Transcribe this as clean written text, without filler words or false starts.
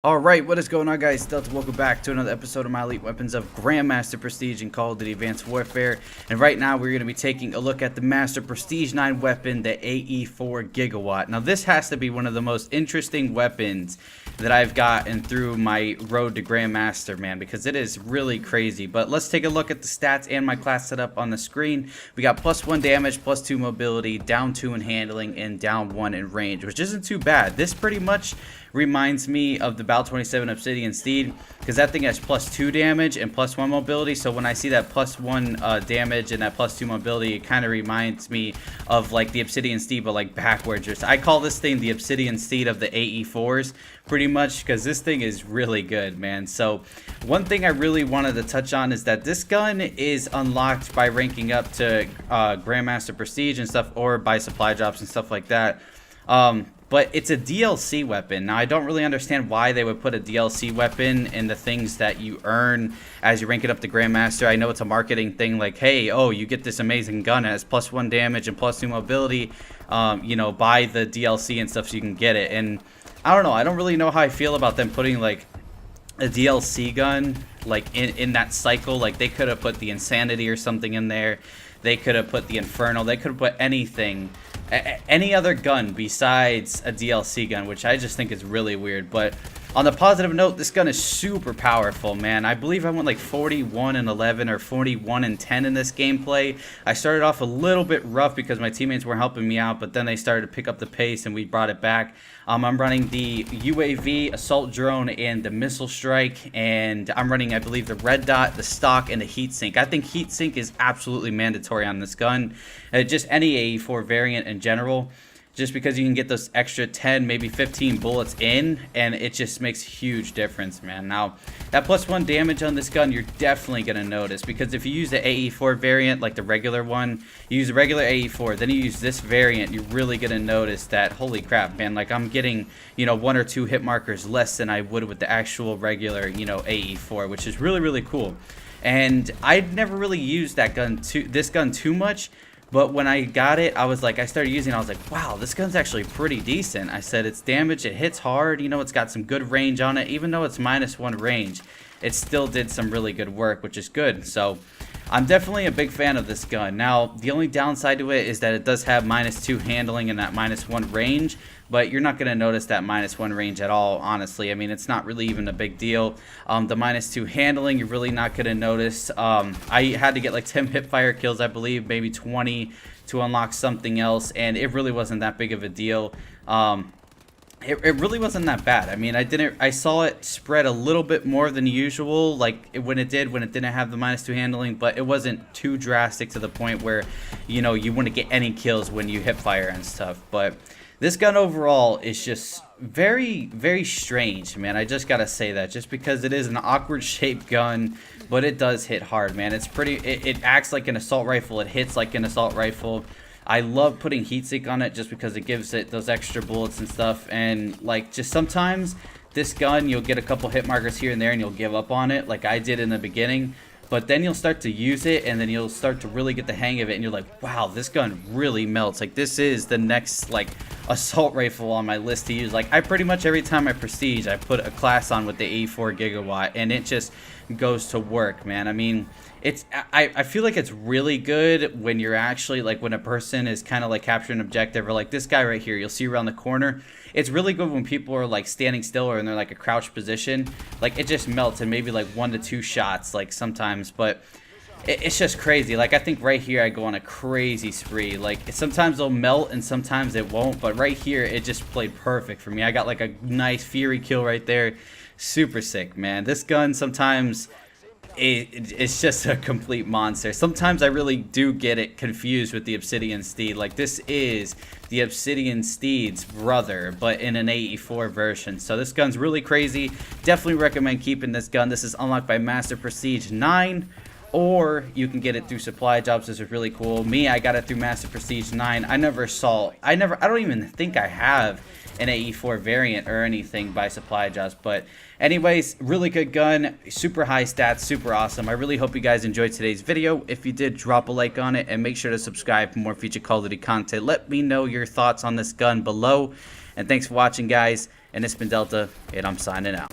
Alright, what is going on, guys? Delta, welcome back to another episode of my Elite Weapons of Grandmaster Prestige in Call of Duty Advanced Warfare. And right now we're going to be taking a look at the Master Prestige 9 weapon, the AE4 Gigawatt. Now this has to be one of the most interesting weapons that I've gotten through my road to Grandmaster, man, because it is really crazy. But let's take a look at the stats and my class setup on the screen. We got +1 damage, +2 mobility, down 2 in handling, and down 1 in range, which isn't too bad. This pretty much reminds me of the Bal 27 Obsidian Steed, because that thing has +2 damage and +1 mobility. So when I see that +1 damage and that +2 mobility, it kind of reminds me of like the Obsidian Steed, but like backwards. I call this thing the Obsidian Steed of the AE4s pretty much, because this thing is really good, man. So one thing I really wanted to touch on is that this gun is unlocked by ranking up to Grandmaster Prestige and stuff, or by supply drops and stuff like that. But it's a DLC weapon. Now, I don't really understand why they would put a DLC weapon in the things that you earn as you rank it up to Grandmaster. I know it's a marketing thing, like, hey, oh, you get this amazing gun, it has +1 damage and +2 mobility, you know, buy the DLC and stuff so you can get it. And I don't know, I don't really know how I feel about them putting, like, a DLC gun, like, in that cycle. Like, they could have put the Insanity or something in there. They could have put the Infernal. They could have put anything. Any other gun besides a DLC gun, which I just think is really weird. But on the positive note, this gun is super powerful, man. I believe I went like 41 and 11 or 41 and 10 in this gameplay. I started off a little bit rough because my teammates weren't helping me out, but then they started to pick up the pace and we brought it back. I'm running the UAV, assault drone, and the missile strike, and I'm running, I believe, the red dot, the stock, and the heat sink. I think heat sink is absolutely mandatory on this gun. Just any AE4 variant in general, just because you can get those extra 10, maybe 15 bullets in, and it just makes a huge difference, man. Now, that +1 damage on this gun, you're definitely going to notice, because if you use the AE4 variant, like the regular one, you use the regular AE4, then you use this variant, you're really going to notice that, holy crap, man, like I'm getting, you know, 1 or 2 hit markers less than I would with the actual regular, you know, AE4, which is really, really cool. And I'd never really used this gun too much. But when I got it, I started using it, I was like, wow, this gun's actually pretty decent. I said, it's damage, it hits hard, you know, it's got some good range on it. Even though it's -1 range, it still did some really good work, which is good. So I'm definitely a big fan of this gun. Now, the only downside to it is that it does have -2 handling and that -1 range, but you're not going to notice that -1 range at all, honestly. I mean, it's not really even a big deal. The -2 handling, you're really not going to notice. I had to get like 10 hipfire kills, I believe, maybe 20 to unlock something else, and it really wasn't that big of a deal. It really wasn't that bad. I mean, I saw it spread a little bit more than usual, like when it didn't have the -2 handling, but it wasn't too drastic to the point where, you know, you wouldn't get any kills when you hip fire and stuff. But this gun overall is just very, very strange, man. I just gotta say that, just because it is an awkward shaped gun, but it does hit hard, man. It's it acts like an assault rifle, it hits like an assault rifle. I love putting heatsink on it just because it gives it those extra bullets and stuff. And like, just sometimes this gun, you'll get a couple hit markers here and there and you'll give up on it, like I did in the beginning. But then you'll start to use it, and then you'll start to really get the hang of it, and you're like, wow, this gun really melts. Like, this is the next, like, assault rifle on my list to use. Like, I pretty much, every time I prestige, I put a class on with the AE4 Gigawatt, and it just goes to work, man. I mean, I feel like it's really good when you're actually, like, when a person is kind of, like, capturing an objective, or, like, this guy right here, you'll see around the corner. It's really good when people are, like, standing still or in their, like, a crouched position. Like, it just melts in maybe, like, 1 to 2 shots, like, sometimes. But it's just crazy. Like, I think right here I go on a crazy spree. Like, sometimes it'll melt and sometimes it won't. But right here, it just played perfect for me. I got, like, a nice Fury kill right there. Super sick, man. This gun sometimes, it's just a complete monster. Sometimes I really do get it confused with the Obsidian Steed. Like, this is the Obsidian Steed's brother, but in an AE4 version. So this gun's really crazy. Definitely recommend keeping this gun. This is unlocked by Master Prestige 9, or you can get it through supply jobs. This is really cool. Me, I got it through Master Prestige 9. I don't even think I have an AE4 variant or anything by supply jobs. But anyways, really good gun, super high stats, super awesome. I really hope you guys enjoyed today's video. If you did, drop a like on it and make sure to subscribe for more future Call of Duty content. Let me know your thoughts on this gun below, and thanks for watching, guys. And it's been Delta, and I'm signing out.